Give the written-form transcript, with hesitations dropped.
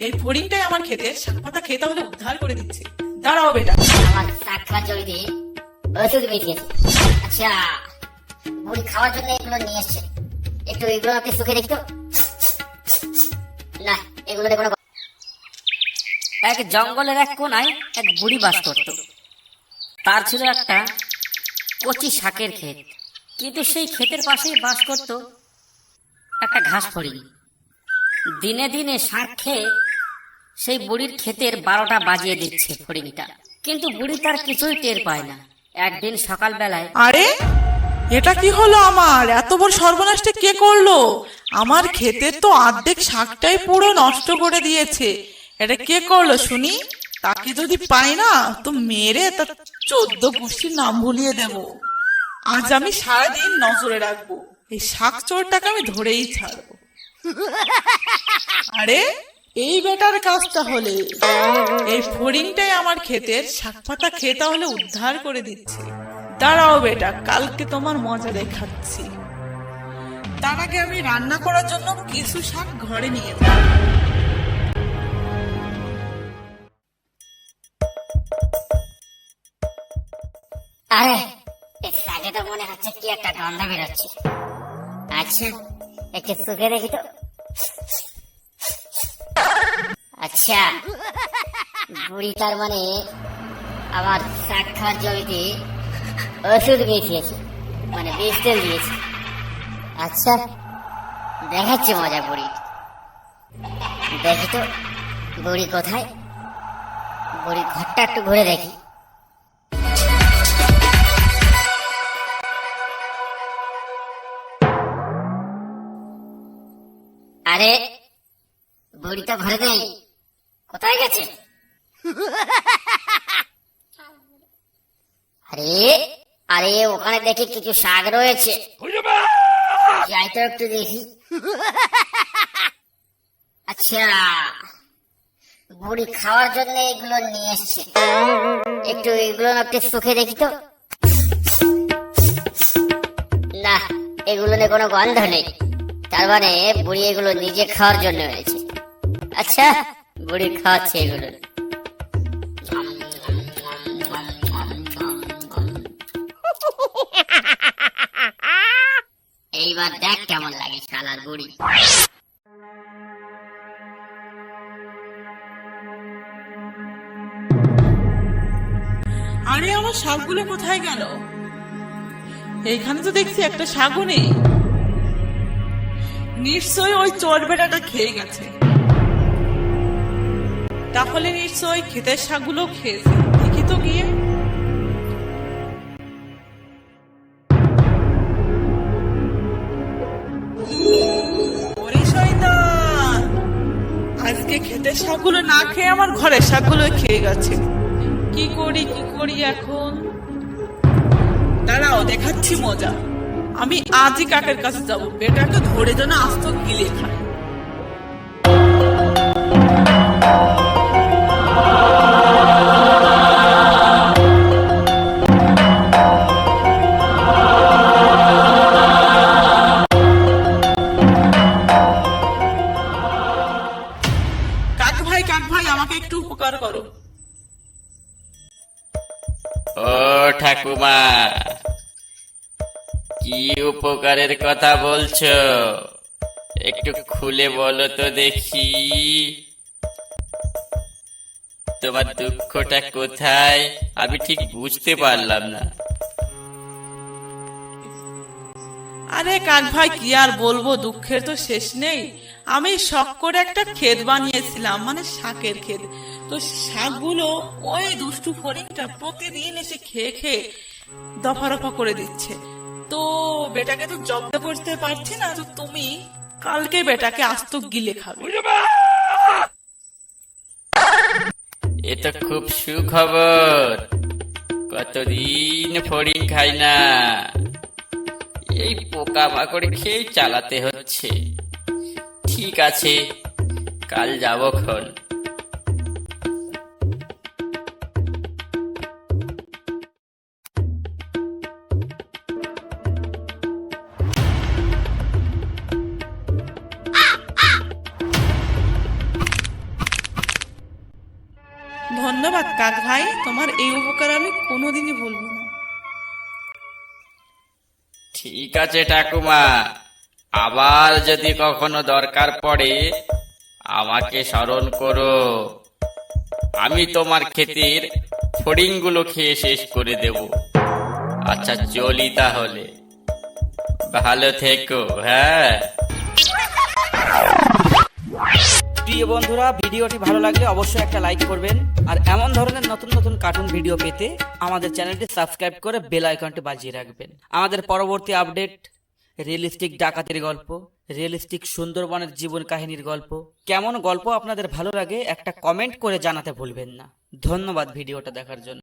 এই ফড়িংটাই আমার খেতে শাক পাতা খেয়ে তাহলে উদ্ধার করে দিচ্ছে। দাঁড়াও বেটা। আমার শাক খাওয়ার জমিতে ওষুধ মিশিয়েছে। আচ্ছা, বুড়ি খাওয়ার জন্য এগুলো নিয়ে এসছে। একটু এগুলো আপনি সুখে দেখতো না, এগুলোতে কোনো। এক জঙ্গলের এক কোনায় এক বুড়ি বাস করত। তার ছিল একটা কচি শাকের ক্ষেত, কিন্তু সেই ক্ষেতের পাশেই বাস করত একটা ঘাস ফড়িং। দিনে দিনে শাক খেয়ে সেই বুড়ির ক্ষেতের 12টা বাজিয়ে দিচ্ছে ফড়িংটা, কিন্তু বুড়ি তার কিছুই টের পায় না। একদিন সকালবেলায়, আরে এটা কি হলো? আমার এত বড় সর্বনাশটা কে করলো? আমার ক্ষেতের তো অর্ধেক শাকটাই পুরো নষ্ট করে দিয়েছে। এটা কে করলো শুনি? তাকে যদি পাই না তো মেরে তার 14 গোষ্ঠীর নাম ভুলিয়ে দেব। আজ আমি সারাদিন নজরে রাখবো, এই শাক চোরটাকে আমি ধরেই ছাড়বো। আরে এই বেটার কাজটা হলে এই ফড়িংটাই আমার ক্ষেতের শাক পাতা খেয়ে তাহলে উদ্ধার করে দিচ্ছে। দাঁড়াও বেটা, কালকে তোমার মজা দেখাচ্ছি। তার আগে আমি রান্না করার জন্য কিছু শাক ঘরে নিয়ে যাব। আরে এই শাকে তো মনে হচ্ছে কি একটা গন্ধ বেরোচ্ছে। আচ্ছা, একটু সুখে দেখি তো। আচ্ছা, বুড়ি তার মানে আমার শাক খাওয়ার জমিতে ওষুধ মিশিয়েছে, মানে বিষ তেল দিয়েছে। আচ্ছা, দেখাচ্ছি মজা বুড়ি। দেখি তো বুড়ি কোথায়। বুড়ি ঘরটা একটু ঘুরে দেখি। আরে বুড়ি তো ঘরে নেই, কোথায় গেছে? আরে আরে ওখানে দেখি কিছু শাক রয়েছে, যাই তো একটু দেখি। আচ্ছা, বুড়ি খাওয়ার জন্য এগুলো নিয়ে এসছে। একটু এগুলো একটু সুখে দেখি তো। না, এগুলো নিয়ে কোনো গন্ধ নেই। তার মানে বুড়ি এগুলো নিজে খাওয়ার জন্য এনেছে। আচ্ছা, বুড়ি খাওয়াচ্ছে এগুলো। এইবার দেখ কেমন লাগে শালার বুড়ি। আরে আমার শাকগুলো কোথায় গেল? এইখানে তো দেখছি একটা শাকও নেই। নিশ্চয়ই ওই চোর বেটাটা খেয়ে গেছে। তাহলে নিশ্চয়ই ক্ষেতের শাকগুলো খেয়েছে। দেখি তো গিয়ে। ওরে শয়তান, আজকে ক্ষেতের শাকগুলো না খেয়ে আমার ঘরের শাকগুলো খেয়ে গেছে। কি করি এখন? দাঁড়াও, দেখাচ্ছি মজা। আমি আজই কাকের কাছে যাব, বেটাকে ধরে যেন আস্ত গিলে খায়। কাক ভাই আমাকে একটু উপকার করো। ও ঠাকুমা, কি উপকারের কথা বলছো? একটু খুলে বলো তো দেখি। তোমার দুঃখটা কোথায় আমি ঠিক বুঝতে পারলাম না। আরে কাক ভাই, কি আর বলবো, দুঃখের তো শেষ নেই। আমি শখ করে একটা ক্ষেত বানিয়েছিলাম, মানে শাকের ক্ষেত। তো শাকগুলো ওই দুষ্টু ফড়িংটা প্রতিদিন এসে খেয়ে খেয়ে দফা রফা করে দিচ্ছে। তো বেটাকে তো জব্দ করতে পারছি না, তো তুমি কালকে বেটাকে আস্ত গিলে খাবে। এ তো খুব সুখবর। কতদিন ফড়িং খাই না, এই পোকা মাকড় খেয়ে চালাতে হচ্ছে। ঠিক আছে, কাল যাবো খন। ধন্যবাদ কাক ভাই, তোমার এই উপকার আমি কোনোদিনই ভুলবো না। ঠিক আছে ঠাকুমা, আবার যদি কখনো দরকার পড়ে আমাকে স্মরণ করো। আমি তোমার ক্ষেতের ফড়িংগুলো খেয়ে শেষ করে দেব। আচ্ছা চলি তাহলে, ভালো থেকো। হ্যাঁ, প্রিয় বন্ধুরা, ভিডিওটি ভালো লাগলে অবশ্যই একটা লাইক করবেন, আর এমন ধরনের নতুন নতুন কার্টুন ভিডিও পেতে আমাদের চ্যানেলটি সাবস্ক্রাইব করে বেল আইকনটি বাজিয়ে রাখবেন। আমাদের পরবর্তী আপডেট রিয়েলিস্টিক ডাকাতির গল্প, রিয়েলিস্টিক সুন্দরবনের জীবন কাহিনীর গল্প, কেমন গল্প আপনাদের ভালো লাগে একটা কমেন্ট করে জানাতে ভুলবেন না। ধন্যবাদ ভিডিওটা দেখার জন্য।